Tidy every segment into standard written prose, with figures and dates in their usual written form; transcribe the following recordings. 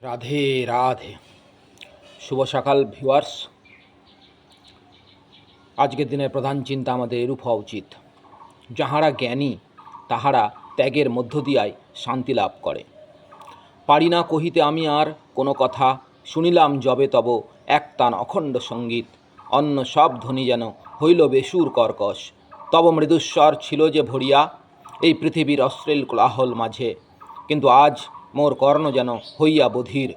রাধে রাধে। শুভ সকাল ভিউয়ার্স। আজকের দিনের প্রধান চিন্তা আমাদের এরূপ হওয়া উচিত, যাহারা জ্ঞানী তাহারা ত্যাগের মধ্য দিয়াই শান্তি লাভ করে। পারি না কহিতে আমি আর কোনো কথা, শুনিলাম যবে তব একতান অখণ্ড সঙ্গীত। অন্য সব ধ্বনি যেন হইল বেসুর কর্কশ, তব মৃদুস্বর ছিল যে ভরিয়া এই পৃথিবীর অশ্লীল কোলাহল মাঝে। কিন্তু আজ মোর কর্ণ যেন হইয়া বধির,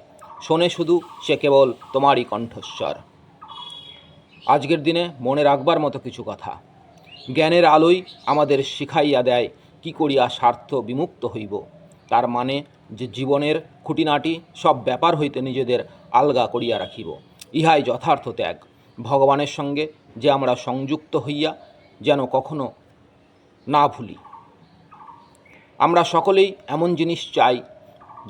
শোনে শুধু সে কেবল তোমারই কণ্ঠস্বর। আজকের দিনে মনে রাখবার মতো কিছু কথা। জ্ঞানের আলোই আমাদের শিখাইয়া দেয় কি করিয়া স্বার্থ বিমুক্ত হইব। তার মানে যে জীবনের খুঁটিনাটি সব ব্যাপার হইতে নিজেদের আলগা করিয়া রাখিব, ইহাই যথার্থ ত্যাগ। ভগবানের সঙ্গে যে আমরা সংযুক্ত হইয়া যেন কখনো না ভুলি। আমরা সকলেই এমন জিনিস চাই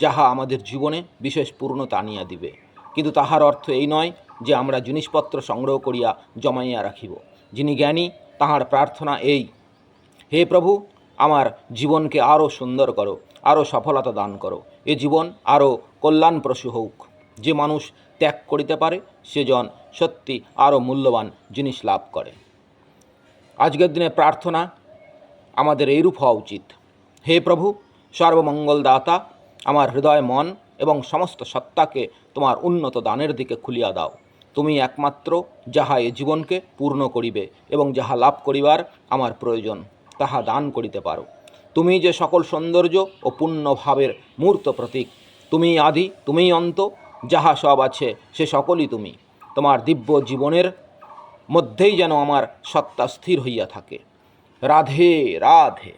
যাহা আমাদের জীবনে বিশেষ পূর্ণতা আনিয়া দিবে, কিন্তু তাহার অর্থ এই নয় যে আমরা জিনিসপত্র সংগ্রহ করিয়া জমাইয়া রাখিব। যিনি জ্ঞানী তাহার প্রার্থনা এই, হে প্রভু, আমার জীবনকে আরও সুন্দর করো, আরও সফলতা দান করো, এ জীবন আরও কল্যাণপ্রসূ হউক। যে মানুষ ত্যাগ করিতে পারে সেজন সত্যি আরও মূল্যবান জিনিস লাভ করে। আজকের দিনে প্রার্থনা আমাদের এইরূপ হওয়া উচিত, হে প্রভু সর্বমঙ্গলদাতা, আমার হৃদয়, মন এবং সমস্ত সত্তাকে তোমার উন্নত দানের দিকে খুলিয়া দাও। তুমি একমাত্র যাহা এ জীবনকে পূর্ণ করিবে এবং যাহা লাভ করিবার আমার প্রয়োজন তাহা দান করিতে পারো। তুমি যে সকল সৌন্দর্য ও পুণ্যভাবের মূর্ত প্রতীক, তুমিই আদি, তুমিই অন্ত, যাহা সব আছে সে সকলই তুমি। তোমার দিব্য জীবনের মধ্যেই যেন আমার সত্তা স্থির হইয়া থাকে। রাধে রাধে।